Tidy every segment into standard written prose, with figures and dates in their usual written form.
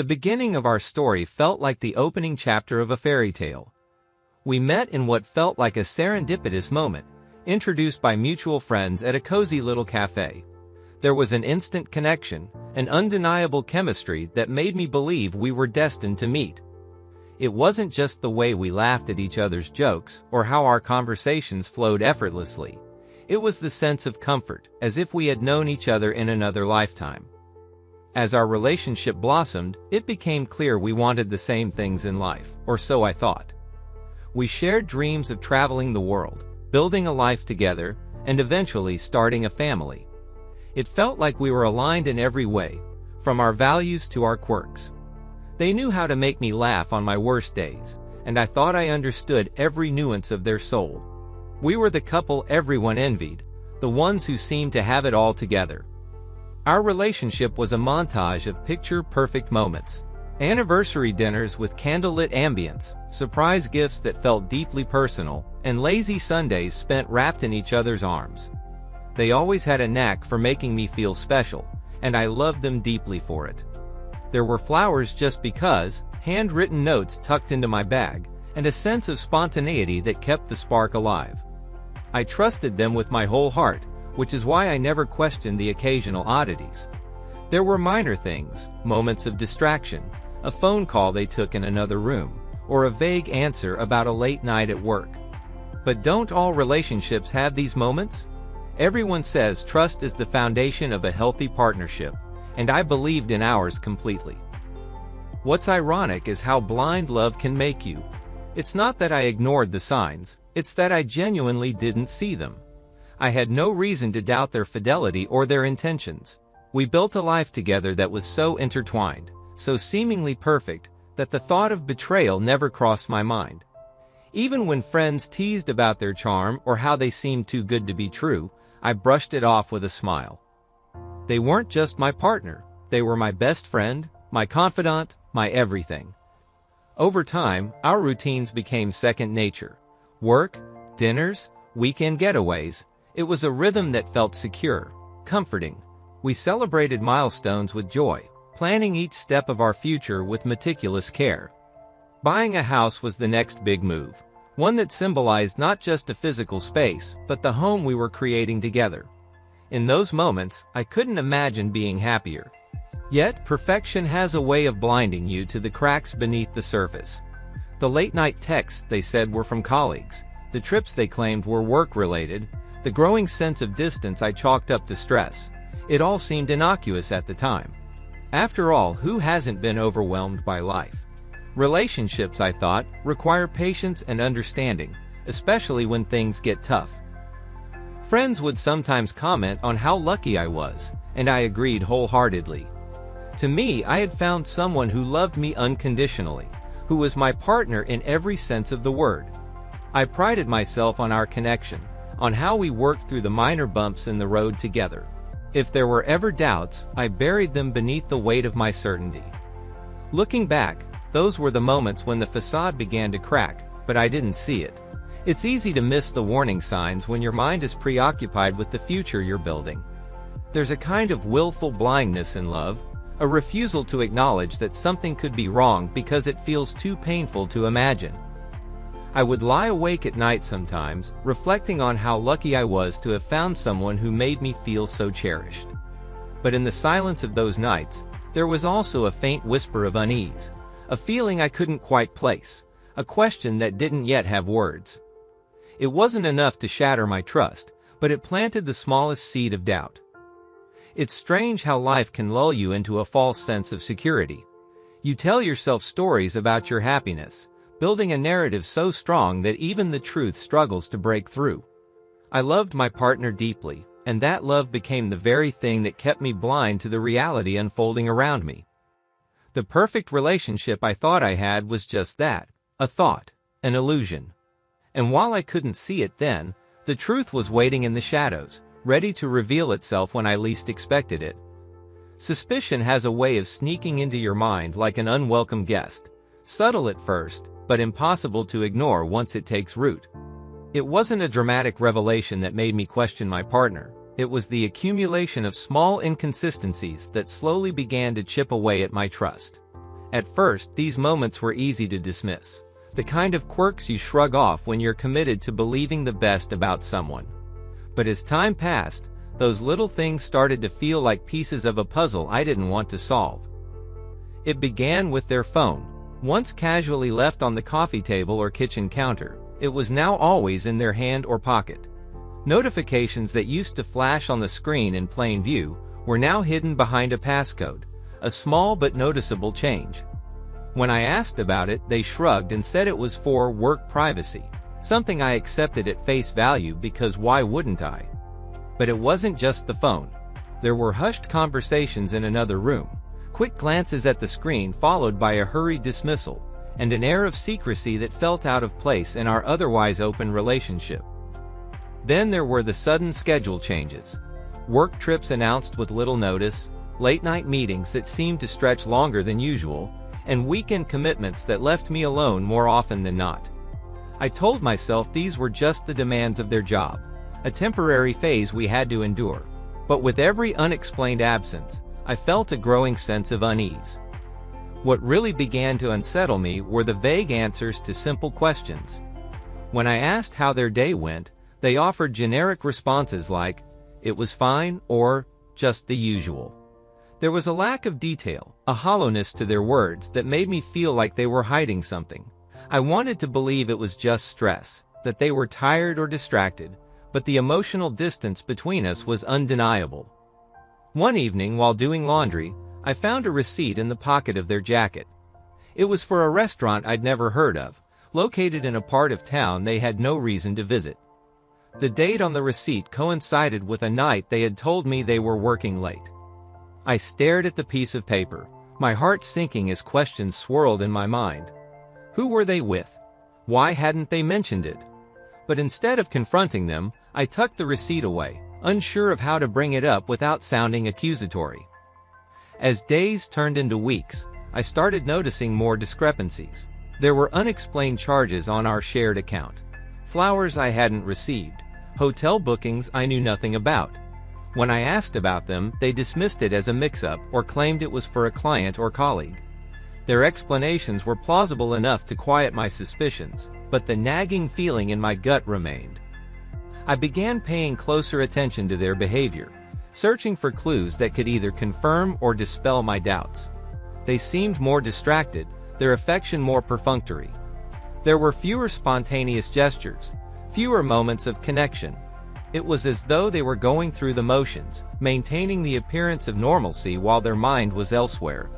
The beginning of our story felt like the opening chapter of a fairy tale. We met in what felt like a serendipitous moment, introduced by mutual friends at a cozy little cafe. There was an instant connection, an undeniable chemistry that made me believe we were destined to meet. It wasn't just the way we laughed at each other's jokes or how our conversations flowed effortlessly. It was the sense of comfort, as if we had known each other in another lifetime. As our relationship blossomed, it became clear we wanted the same things in life, or so I thought. We shared dreams of traveling the world, building a life together, and eventually starting a family. It felt like we were aligned in every way, from our values to our quirks. They knew how to make me laugh on my worst days, and I thought I understood every nuance of their soul. We were the couple everyone envied, the ones who seemed to have it all together. Our relationship was a montage of picture-perfect moments. Anniversary dinners with candlelit ambience, surprise gifts that felt deeply personal, and lazy Sundays spent wrapped in each other's arms. They always had a knack for making me feel special, and I loved them deeply for it. There were flowers just because, handwritten notes tucked into my bag, and a sense of spontaneity that kept the spark alive. I trusted them with my whole heart, which is why I never questioned the occasional oddities. There were minor things, moments of distraction, a phone call they took in another room, or a vague answer about a late night at work. But don't all relationships have these moments? Everyone says trust is the foundation of a healthy partnership, and I believed in ours completely. What's ironic is how blind love can make you. It's not that I ignored the signs, it's that I genuinely didn't see them. I had no reason to doubt their fidelity or their intentions. We built a life together that was so intertwined, so seemingly perfect, that the thought of betrayal never crossed my mind. Even when friends teased about their charm or how they seemed too good to be true, I brushed it off with a smile. They weren't just my partner, they were my best friend, my confidant, my everything. Over time, our routines became second nature. Work, dinners, weekend getaways. It was a rhythm that felt secure, comforting. We celebrated milestones with joy, planning each step of our future with meticulous care. Buying a house was the next big move, one that symbolized not just a physical space, but the home we were creating together. In those moments, I couldn't imagine being happier. Yet, perfection has a way of blinding you to the cracks beneath the surface. The late-night texts they said were from colleagues, the trips they claimed were work-related, the growing sense of distance I chalked up to stress. It all seemed innocuous at the time. After all, who hasn't been overwhelmed by life? Relationships, I thought, require patience and understanding, especially when things get tough. Friends would sometimes comment on how lucky I was, and I agreed wholeheartedly. To me, I had found someone who loved me unconditionally, who was my partner in every sense of the word. I prided myself on our connection, on how we worked through the minor bumps in the road together. If there were ever doubts, I buried them beneath the weight of my certainty. Looking back, those were the moments when the facade began to crack, but I didn't see it. It's easy to miss the warning signs when your mind is preoccupied with the future you're building. There's a kind of willful blindness in love, a refusal to acknowledge that something could be wrong because it feels too painful to imagine. I would lie awake at night sometimes, reflecting on how lucky I was to have found someone who made me feel so cherished. But in the silence of those nights, there was also a faint whisper of unease, a feeling I couldn't quite place, a question that didn't yet have words. It wasn't enough to shatter my trust, but it planted the smallest seed of doubt. It's strange how life can lull you into a false sense of security. You tell yourself stories about your happiness, building a narrative so strong that even the truth struggles to break through. I loved my partner deeply, and that love became the very thing that kept me blind to the reality unfolding around me. The perfect relationship I thought I had was just that, a thought, an illusion. And while I couldn't see it then, the truth was waiting in the shadows, ready to reveal itself when I least expected it. Suspicion has a way of sneaking into your mind like an unwelcome guest, subtle at first, but impossible to ignore once it takes root. It wasn't a dramatic revelation that made me question my partner. It was the accumulation of small inconsistencies that slowly began to chip away at my trust. At first, these moments were easy to dismiss, the kind of quirks you shrug off when you're committed to believing the best about someone. But as time passed, those little things started to feel like pieces of a puzzle I didn't want to solve. It began with their phone. Once casually left on the coffee table or kitchen counter, it was now always in their hand or pocket. Notifications that used to flash on the screen in plain view were now hidden behind a passcode, a small but noticeable change. When I asked about it, they shrugged and said it was for work privacy, something I accepted at face value because why wouldn't I? But it wasn't just the phone. There were hushed conversations in another room, quick glances at the screen followed by a hurried dismissal, and an air of secrecy that felt out of place in our otherwise open relationship. Then there were the sudden schedule changes. Work trips announced with little notice, late-night meetings that seemed to stretch longer than usual, and weekend commitments that left me alone more often than not. I told myself these were just the demands of their job, a temporary phase we had to endure. But with every unexplained absence, I felt a growing sense of unease. What really began to unsettle me were the vague answers to simple questions. When I asked how their day went, they offered generic responses like, "It was fine," or "just the usual." There was a lack of detail, a hollowness to their words that made me feel like they were hiding something. I wanted to believe it was just stress, that they were tired or distracted, but the emotional distance between us was undeniable. One evening while doing laundry, I found a receipt in the pocket of their jacket. It was for a restaurant I'd never heard of, located in a part of town they had no reason to visit. The date on the receipt coincided with a night they had told me they were working late. I stared at the piece of paper, my heart sinking as questions swirled in my mind. Who were they with? Why hadn't they mentioned it? But instead of confronting them, I tucked the receipt away, unsure of how to bring it up without sounding accusatory. As days turned into weeks, I started noticing more discrepancies. There were unexplained charges on our shared account, flowers I hadn't received, hotel bookings I knew nothing about. When I asked about them, they dismissed it as a mix-up or claimed it was for a client or colleague. Their explanations were plausible enough to quiet my suspicions, but the nagging feeling in my gut remained. I began paying closer attention to their behavior, searching for clues that could either confirm or dispel my doubts. They seemed more distracted, their affection more perfunctory. There were fewer spontaneous gestures, fewer moments of connection. It was as though they were going through the motions, maintaining the appearance of normalcy while their mind was elsewhere.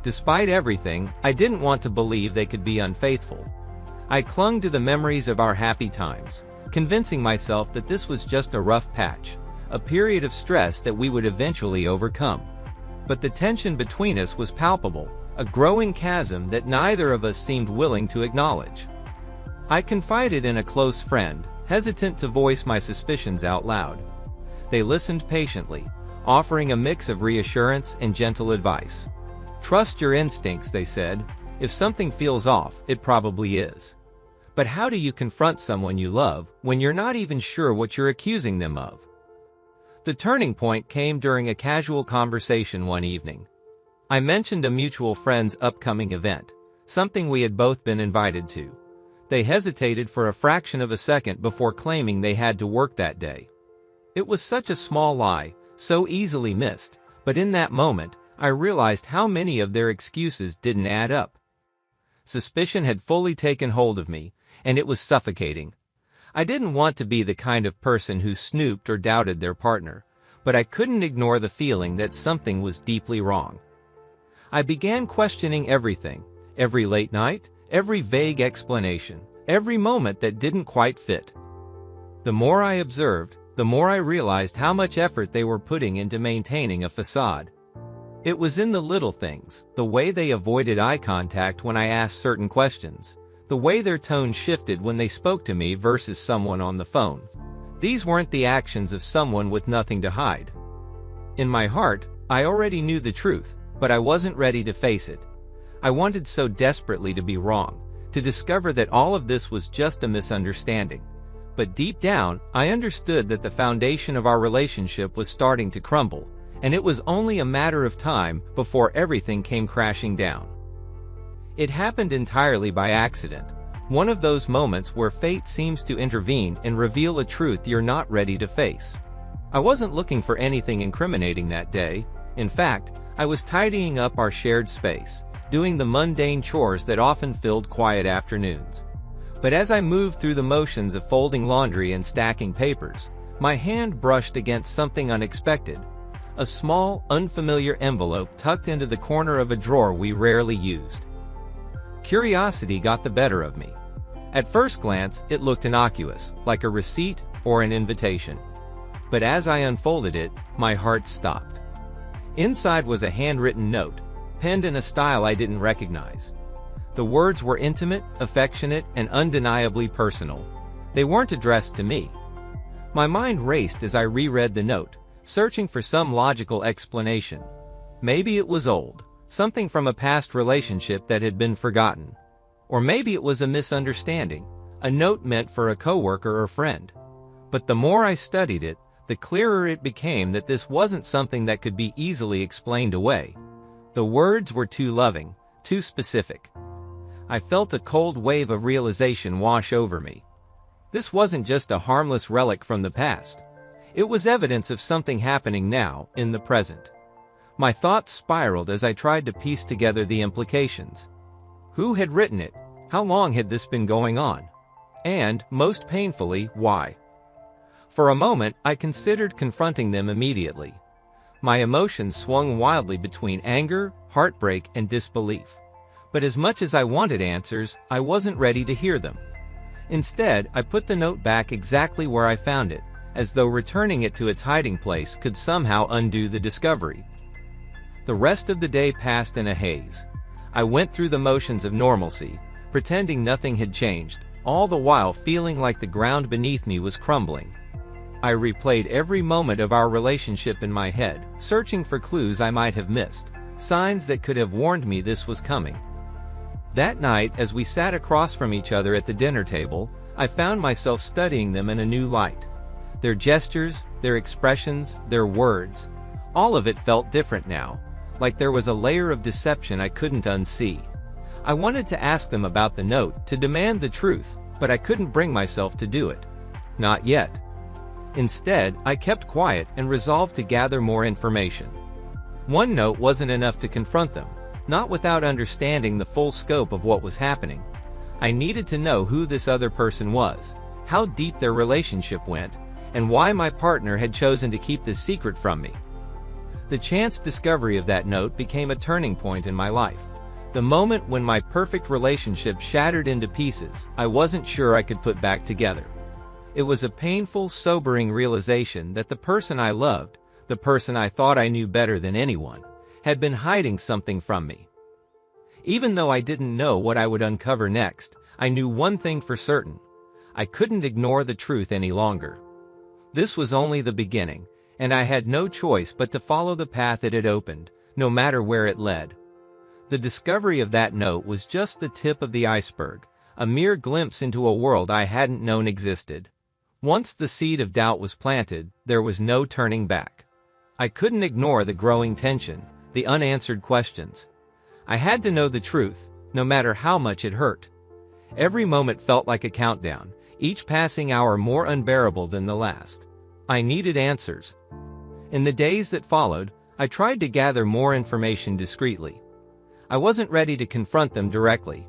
Despite everything, I didn't want to believe they could be unfaithful. I clung to the memories of our happy times, convincing myself that this was just a rough patch, a period of stress that we would eventually overcome. But the tension between us was palpable, a growing chasm that neither of us seemed willing to acknowledge. I confided in a close friend, hesitant to voice my suspicions out loud. They listened patiently, offering a mix of reassurance and gentle advice. "Trust your instincts," they said. "If something feels off, it probably is." But how do you confront someone you love when you're not even sure what you're accusing them of? The turning point came during a casual conversation one evening. I mentioned a mutual friend's upcoming event, something we had both been invited to. They hesitated for a fraction of a second before claiming they had to work that day. It was such a small lie, so easily missed, but in that moment, I realized how many of their excuses didn't add up. Suspicion had fully taken hold of me, and it was suffocating. I didn't want to be the kind of person who snooped or doubted their partner, but I couldn't ignore the feeling that something was deeply wrong. I began questioning everything, every late night, every vague explanation, every moment that didn't quite fit. The more I observed, the more I realized how much effort they were putting into maintaining a facade. It was in the little things, the way they avoided eye contact when I asked certain questions, the way their tone shifted when they spoke to me versus someone on the phone. These weren't the actions of someone with nothing to hide. In my heart, I already knew the truth, but I wasn't ready to face it. I wanted so desperately to be wrong, to discover that all of this was just a misunderstanding. But deep down, I understood that the foundation of our relationship was starting to crumble, and it was only a matter of time before everything came crashing down. It happened entirely by accident. One of those moments where fate seems to intervene and reveal a truth you're not ready to face. I wasn't looking for anything incriminating that day. In fact, I was tidying up our shared space, doing the mundane chores that often filled quiet afternoons. But as I moved through the motions of folding laundry and stacking papers, my hand brushed against something unexpected. A small, unfamiliar envelope tucked into the corner of a drawer we rarely used. Curiosity got the better of me. At first glance, it looked innocuous, like a receipt or an invitation. But as I unfolded it, my heart stopped. Inside was a handwritten note, penned in a style I didn't recognize. The words were intimate, affectionate, and undeniably personal. They weren't addressed to me. My mind raced as I reread the note, searching for some logical explanation. Maybe it was old, something from a past relationship that had been forgotten. Or maybe it was a misunderstanding, a note meant for a coworker or friend. But the more I studied it, the clearer it became that this wasn't something that could be easily explained away. The words were too loving, too specific. I felt a cold wave of realization wash over me. This wasn't just a harmless relic from the past. It was evidence of something happening now, in the present. My thoughts spiraled as I tried to piece together the implications. Who had written it? How long had this been going on? And, most painfully, why? For a moment, I considered confronting them immediately. My emotions swung wildly between anger, heartbreak, and disbelief. But as much as I wanted answers, I wasn't ready to hear them. Instead, I put the note back exactly where I found it, as though returning it to its hiding place could somehow undo the discovery. The rest of the day passed in a haze. I went through the motions of normalcy, pretending nothing had changed, all the while feeling like the ground beneath me was crumbling. I replayed every moment of our relationship in my head, searching for clues I might have missed, signs that could have warned me this was coming. That night, as we sat across from each other at the dinner table, I found myself studying them in a new light. Their gestures, their expressions, their words, all of it felt different now, like there was a layer of deception I couldn't unsee. I wanted to ask them about the note, to demand the truth, but I couldn't bring myself to do it. Not yet. Instead, I kept quiet and resolved to gather more information. One note wasn't enough to confront them, not without understanding the full scope of what was happening. I needed to know who this other person was, how deep their relationship went, and why my partner had chosen to keep this secret from me. The chance discovery of that note became a turning point in my life. The moment when my perfect relationship shattered into pieces I wasn't sure I could put back together. It was a painful, sobering realization that the person I loved, the person I thought I knew better than anyone, had been hiding something from me. Even though I didn't know what I would uncover next, I knew one thing for certain. I couldn't ignore the truth any longer. This was only the beginning, and I had no choice but to follow the path it had opened, no matter where it led. The discovery of that note was just the tip of the iceberg, a mere glimpse into a world I hadn't known existed. Once the seed of doubt was planted, there was no turning back. I couldn't ignore the growing tension, the unanswered questions. I had to know the truth, no matter how much it hurt. Every moment felt like a countdown, each passing hour more unbearable than the last. I needed answers. In the days that followed, I tried to gather more information discreetly. I wasn't ready to confront them directly.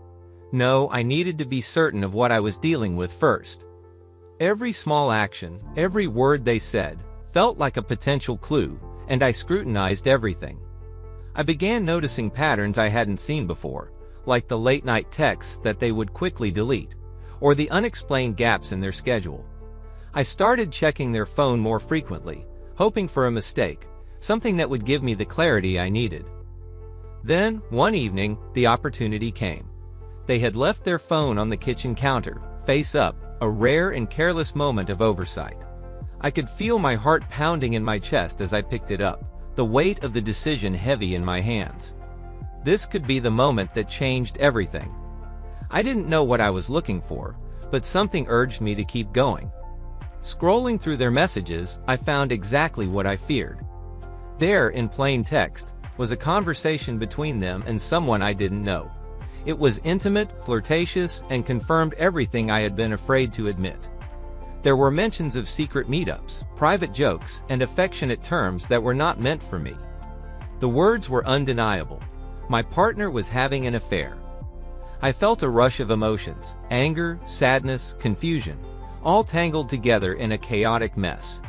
No, I needed to be certain of what I was dealing with first. Every small action, every word they said, felt like a potential clue, and I scrutinized everything. I began noticing patterns I hadn't seen before, like the late-night texts that they would quickly delete, or the unexplained gaps in their schedule. I started checking their phone more frequently, hoping for a mistake, something that would give me the clarity I needed. Then, one evening, the opportunity came. They had left their phone on the kitchen counter, face up, a rare and careless moment of oversight. I could feel my heart pounding in my chest as I picked it up, the weight of the decision heavy in my hands. This could be the moment that changed everything. I didn't know what I was looking for, but something urged me to keep going. Scrolling through their messages, I found exactly what I feared. There, in plain text, was a conversation between them and someone I didn't know. It was intimate, flirtatious, and confirmed everything I had been afraid to admit. There were mentions of secret meetups, private jokes, and affectionate terms that were not meant for me. The words were undeniable. My partner was having an affair. I felt a rush of emotions, anger, sadness, confusion, all tangled together in a chaotic mess.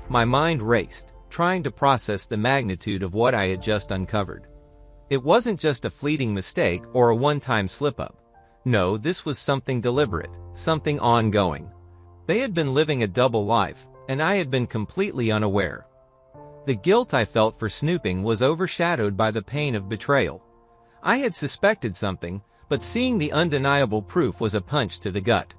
My mind raced, trying to process the magnitude of what I had just uncovered. It wasn't just a fleeting mistake or a one-time slip-up. No, this was something deliberate, something ongoing. They had been living a double life, and I had been completely unaware. The guilt I felt for snooping was overshadowed by the pain of betrayal. I had suspected something, but seeing the undeniable proof was a punch to the gut.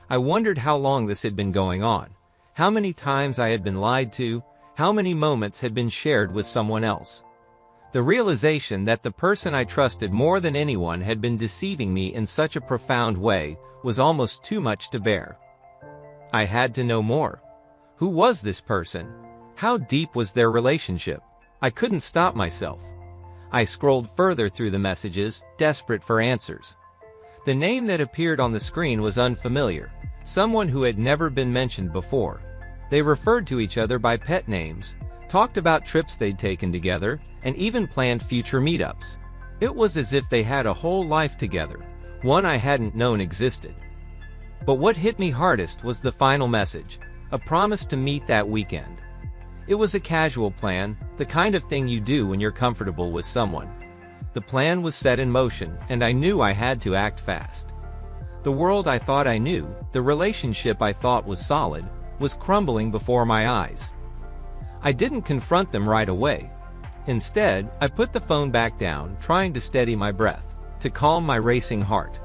I wondered how long this had been going on, how many times I had been lied to, how many moments had been shared with someone else. The realization that the person I trusted more than anyone had been deceiving me in such a profound way was almost too much to bear. I had to know more. Who was this person? How deep was their relationship? I couldn't stop myself. I scrolled further through the messages, desperate for answers. The name that appeared on the screen was unfamiliar, someone who had never been mentioned before. They referred to each other by pet names, talked about trips they'd taken together, and even planned future meetups. It was as if they had a whole life together, one I hadn't known existed. But what hit me hardest was the final message, a promise to meet that weekend. It was a casual plan, the kind of thing you do when you're comfortable with someone. The plan was set in motion, and I knew I had to act fast. The world I thought I knew, the relationship I thought was solid, was crumbling before my eyes. I didn't confront them right away. Instead, I put the phone back down, trying to steady my breath, to calm my racing heart.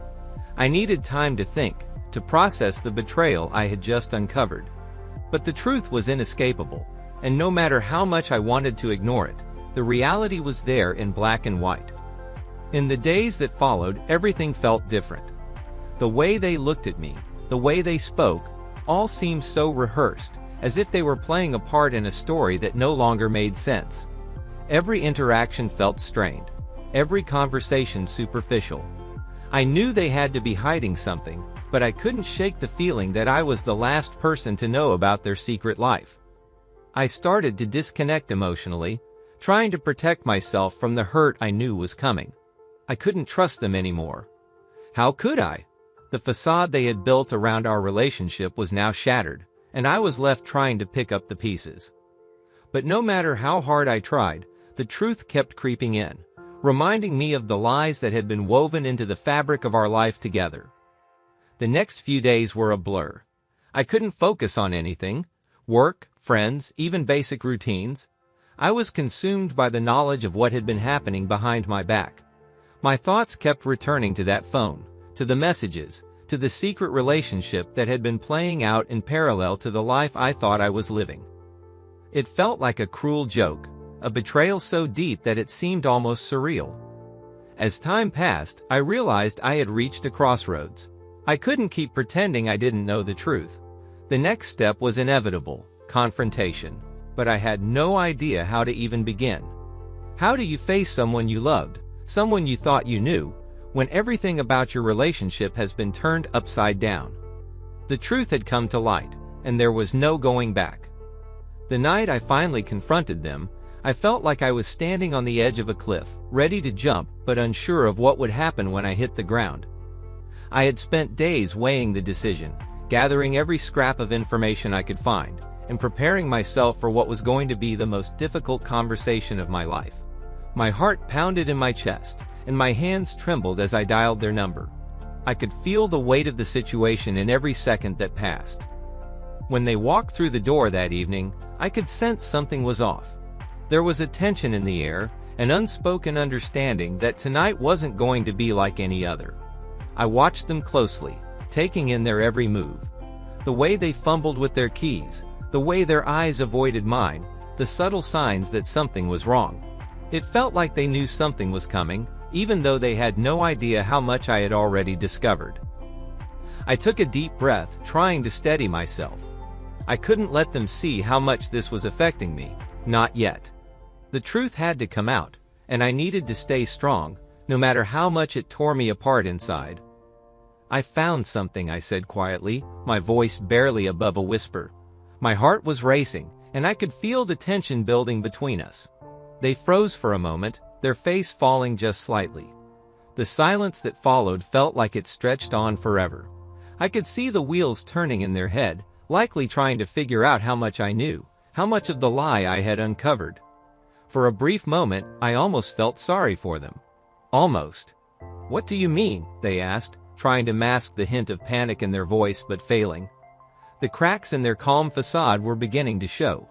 I needed time to think, to process the betrayal I had just uncovered. But the truth was inescapable, and no matter how much I wanted to ignore it, the reality was there in black and white. In the days that followed, everything felt different. The way they looked at me, the way they spoke, all seemed so rehearsed, as if they were playing a part in a story that no longer made sense. Every interaction felt strained, every conversation superficial. I knew they had to be hiding something, but I couldn't shake the feeling that I was the last person to know about their secret life. I started to disconnect emotionally, trying to protect myself from the hurt I knew was coming. I couldn't trust them anymore. How could I? The facade they had built around our relationship was now shattered, and I was left trying to pick up the pieces. But no matter how hard I tried, the truth kept creeping in, reminding me of the lies that had been woven into the fabric of our life together. The next few days were a blur. I couldn't focus on anything, work, friends, even basic routines. I was consumed by the knowledge of what had been happening behind my back. My thoughts kept returning to that phone, to the messages, to the secret relationship that had been playing out in parallel to the life I thought I was living. It felt like a cruel joke, a betrayal so deep that it seemed almost surreal. As time passed, I realized I had reached a crossroads. I couldn't keep pretending I didn't know the truth. The next step was inevitable, confrontation, but I had no idea how to even begin. How do you face someone you loved, someone you thought you knew, when everything about your relationship has been turned upside down? The truth had come to light, and there was no going back. The night I finally confronted them, I felt like I was standing on the edge of a cliff, ready to jump but unsure of what would happen when I hit the ground. I had spent days weighing the decision, gathering every scrap of information I could find, and preparing myself for what was going to be the most difficult conversation of my life. My heart pounded in my chest, and my hands trembled as I dialed their number. I could feel the weight of the situation in every second that passed. When they walked through the door that evening, I could sense something was off. There was a tension in the air, an unspoken understanding that tonight wasn't going to be like any other. I watched them closely, taking in their every move. The way they fumbled with their keys, the way their eyes avoided mine, the subtle signs that something was wrong. It felt like they knew something was coming, even though they had no idea how much I had already discovered. I took a deep breath, trying to steady myself. I couldn't let them see how much this was affecting me, not yet. The truth had to come out, and I needed to stay strong, no matter how much it tore me apart inside. "I found something," I said quietly, my voice barely above a whisper. My heart was racing, and I could feel the tension building between us. They froze for a moment, their face falling just slightly. The silence that followed felt like it stretched on forever. I could see the wheels turning in their head, likely trying to figure out how much I knew, how much of the lie I had uncovered. For a brief moment, I almost felt sorry for them. Almost. "What do you mean?" they asked, trying to mask the hint of panic in their voice but failing. The cracks in their calm facade were beginning to show.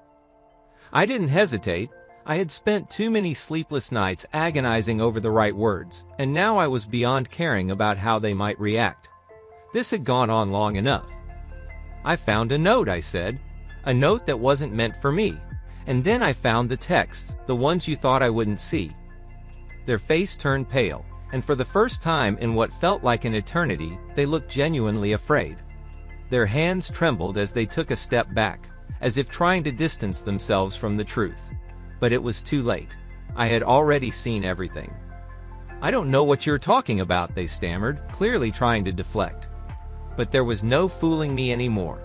I didn't hesitate. I had spent too many sleepless nights agonizing over the right words, and now I was beyond caring about how they might react. This had gone on long enough. "I found a note," I said. "A note that wasn't meant for me. And then I found the texts, the ones you thought I wouldn't see." Their face turned pale, and for the first time in what felt like an eternity, they looked genuinely afraid. Their hands trembled as they took a step back, as if trying to distance themselves from the truth. But it was too late. I had already seen everything. "I don't know what you're talking about," they stammered, clearly trying to deflect. But there was no fooling me anymore.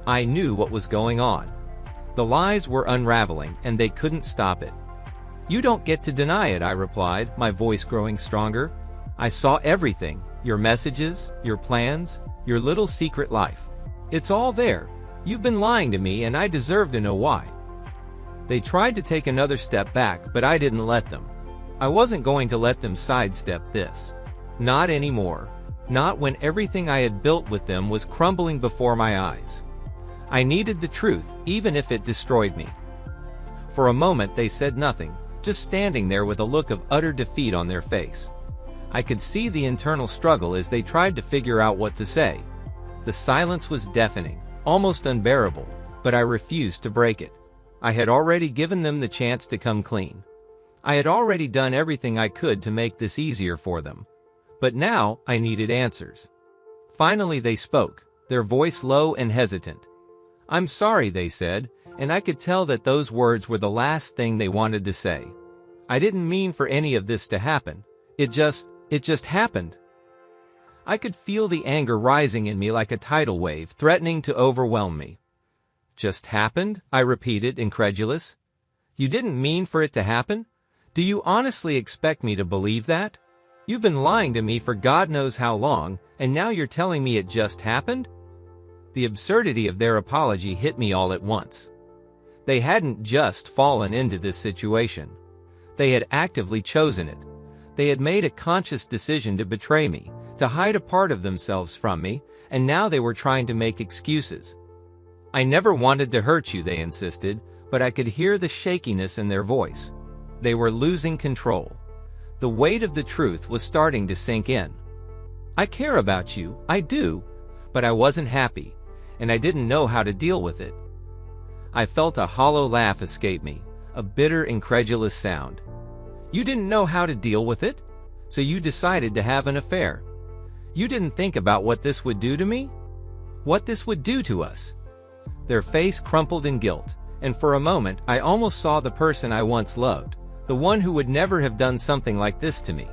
I knew what was going on. The lies were unraveling, and they couldn't stop it. "You don't get to deny it," I replied, my voice growing stronger. "I saw everything, your messages, your plans, your little secret life. It's all there. You've been lying to me, and I deserve to know why." They tried to take another step back, but I didn't let them. I wasn't going to let them sidestep this. Not anymore. Not when everything I had built with them was crumbling before my eyes. I needed the truth, even if it destroyed me. For a moment they said nothing, just standing there with a look of utter defeat on their face. I could see the internal struggle as they tried to figure out what to say. The silence was deafening, almost unbearable, but I refused to break it. I had already given them the chance to come clean. I had already done everything I could to make this easier for them. But now, I needed answers. Finally they spoke, their voice low and hesitant. "I'm sorry," they said, and I could tell that those words were the last thing they wanted to say. "I didn't mean for any of this to happen. It just happened." I could feel the anger rising in me like a tidal wave, threatening to overwhelm me. "Just happened?" I repeated, incredulous. "You didn't mean for it to happen? Do you honestly expect me to believe that? You've been lying to me for God knows how long, and now you're telling me it just happened?" The absurdity of their apology hit me all at once. They hadn't just fallen into this situation. They had actively chosen it. They had made a conscious decision to betray me, to hide a part of themselves from me, and now they were trying to make excuses. "I never wanted to hurt you," they insisted, but I could hear the shakiness in their voice. They were losing control. The weight of the truth was starting to sink in. "I care about you, I do, but I wasn't happy, and I didn't know how to deal with it." I felt a hollow laugh escape me, a bitter, incredulous sound. "You didn't know how to deal with it? So you decided to have an affair. You didn't think about what this would do to me? What this would do to us?" Their face crumpled in guilt, and for a moment I almost saw the person I once loved, the one who would never have done something like this to me.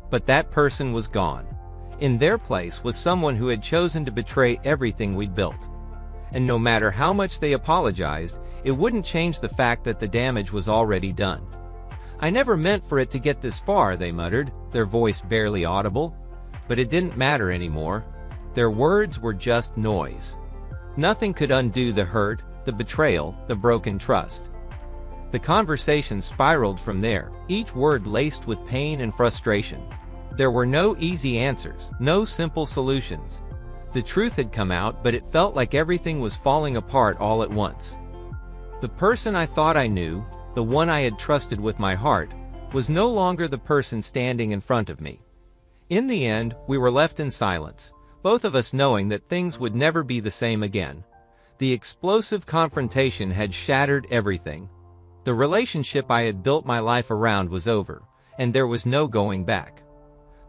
But that person was gone. In their place was someone who had chosen to betray everything we'd built. And no matter how much they apologized, it wouldn't change the fact that the damage was already done. "I never meant for it to get this far," they muttered, their voice barely audible. But it didn't matter anymore. Their words were just noise. Nothing could undo the hurt, the betrayal, the broken trust. The conversation spiraled from there, each word laced with pain and frustration. There were no easy answers, no simple solutions. The truth had come out, but it felt like everything was falling apart all at once. The person I thought I knew, the one I had trusted with my heart, was no longer the person standing in front of me. In the end, we were left in silence, both of us knowing that things would never be the same again. The explosive confrontation had shattered everything. The relationship I had built my life around was over, and there was no going back.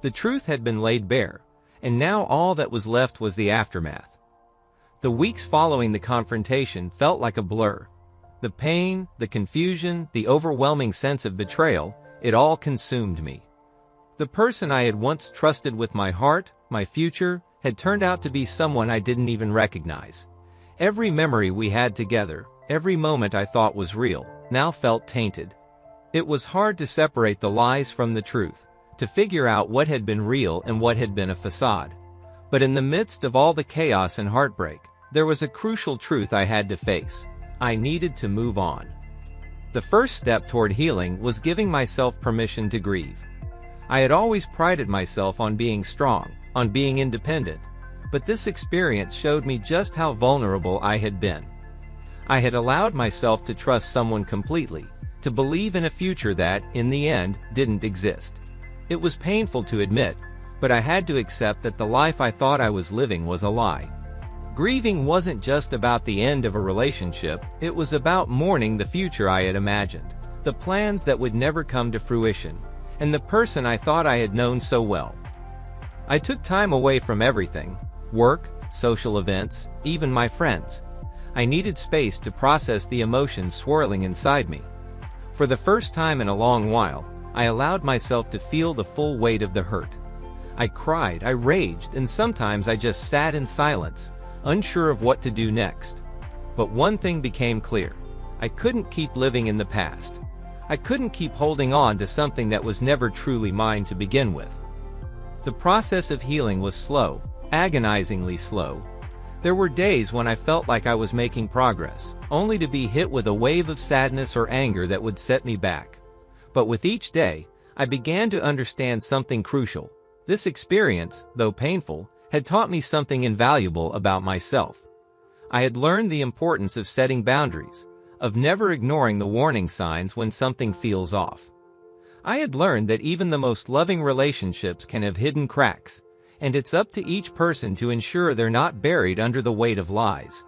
The truth had been laid bare, and now all that was left was the aftermath. The weeks following the confrontation felt like a blur. The pain, the confusion, the overwhelming sense of betrayal, it all consumed me. The person I had once trusted with my heart, my future, had turned out to be someone I didn't even recognize. Every memory we had together, every moment I thought was real, now felt tainted. It was hard to separate the lies from the truth, to figure out what had been real and what had been a facade. But in the midst of all the chaos and heartbreak, there was a crucial truth I had to face. I needed to move on. The first step toward healing was giving myself permission to grieve. I had always prided myself on being strong, on being independent, but this experience showed me just how vulnerable I had been. I had allowed myself to trust someone completely, to believe in a future that, in the end, didn't exist. It was painful to admit, but I had to accept that the life I thought I was living was a lie. Grieving wasn't just about the end of a relationship, it was about mourning the future I had imagined, the plans that would never come to fruition, and the person I thought I had known so well. I took time away from everything, work, social events, even my friends. I needed space to process the emotions swirling inside me. For the first time in a long while, I allowed myself to feel the full weight of the hurt. I cried, I raged, and sometimes I just sat in silence, unsure of what to do next. But one thing became clear. I couldn't keep living in the past. I couldn't keep holding on to something that was never truly mine to begin with. The process of healing was slow, agonizingly slow. There were days when I felt like I was making progress, only to be hit with a wave of sadness or anger that would set me back. But with each day, I began to understand something crucial. This experience, though painful, had taught me something invaluable about myself. I had learned the importance of setting boundaries, of never ignoring the warning signs when something feels off. I had learned that even the most loving relationships can have hidden cracks, and it's up to each person to ensure they're not buried under the weight of lies.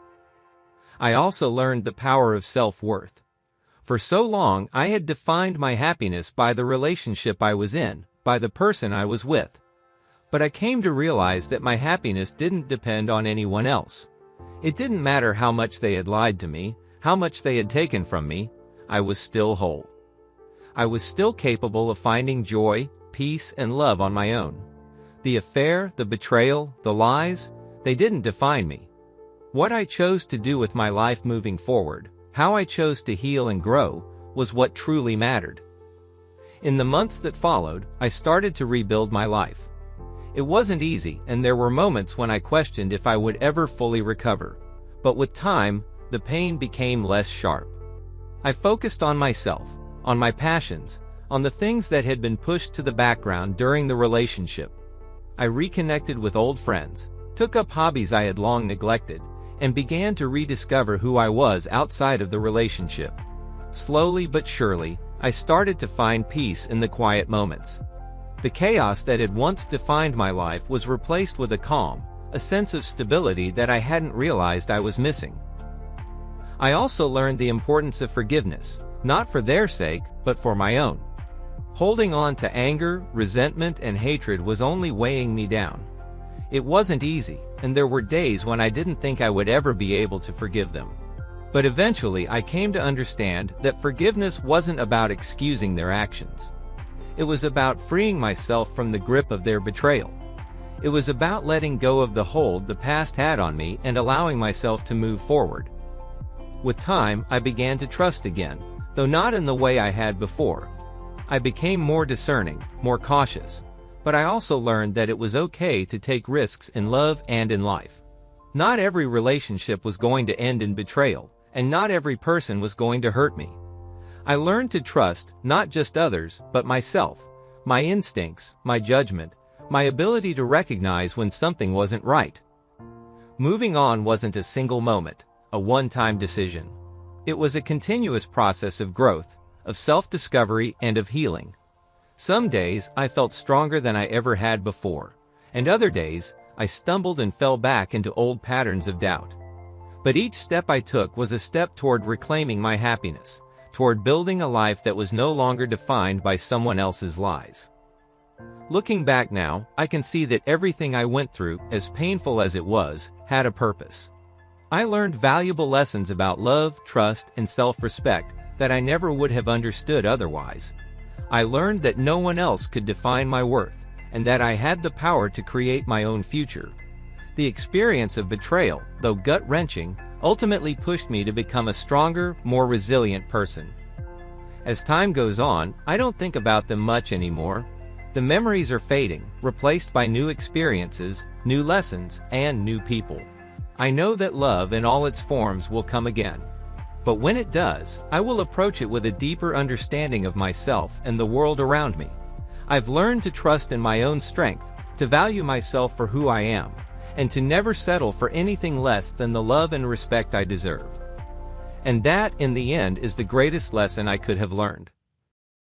I also learned the power of self-worth. For so long, I had defined my happiness by the relationship I was in, by the person I was with. But I came to realize that my happiness didn't depend on anyone else. It didn't matter how much they had lied to me, how much they had taken from me, I was still whole. I was still capable of finding joy, peace, and love on my own. The affair, the betrayal, the lies, they didn't define me. What I chose to do with my life moving forward, how I chose to heal and grow, was what truly mattered. In the months that followed, I started to rebuild my life. It wasn't easy, and there were moments when I questioned if I would ever fully recover. But with time, the pain became less sharp. I focused on myself, on my passions, on the things that had been pushed to the background during the relationship. I reconnected with old friends, took up hobbies I had long neglected, and began to rediscover who I was outside of the relationship. Slowly but surely, I started to find peace in the quiet moments. The chaos that had once defined my life was replaced with a calm, a sense of stability that I hadn't realized I was missing. I also learned the importance of forgiveness, not for their sake, but for my own. Holding on to anger, resentment, and hatred was only weighing me down. It wasn't easy, and there were days when I didn't think I would ever be able to forgive them. But eventually I came to understand that forgiveness wasn't about excusing their actions. It was about freeing myself from the grip of their betrayal. It was about letting go of the hold the past had on me and allowing myself to move forward. With time, I began to trust again, though not in the way I had before. I became more discerning, more cautious, but I also learned that it was okay to take risks in love and in life. Not every relationship was going to end in betrayal, and not every person was going to hurt me. I learned to trust not just others, but myself, my instincts, my judgment, my ability to recognize when something wasn't right. Moving on wasn't a single moment, a one-time decision. It was a continuous process of growth, of self-discovery, and of healing. Some days I felt stronger than I ever had before, and other days I stumbled and fell back into old patterns of doubt. But each step I took was a step toward reclaiming my happiness, toward building a life that was no longer defined by someone else's lies. Looking back now, I can see that everything I went through, as painful as it was, had a purpose. I learned valuable lessons about love, trust, and self-respect that I never would have understood otherwise. I learned that no one else could define my worth, and that I had the power to create my own future. The experience of betrayal, though gut-wrenching, ultimately pushed me to become a stronger, more resilient person. As time goes on, I don't think about them much anymore. The memories are fading, replaced by new experiences, new lessons, and new people. I know that love in all its forms will come again. But when it does, I will approach it with a deeper understanding of myself and the world around me. I've learned to trust in my own strength, to value myself for who I am, and to never settle for anything less than the love and respect I deserve. And that, in the end, is the greatest lesson I could have learned.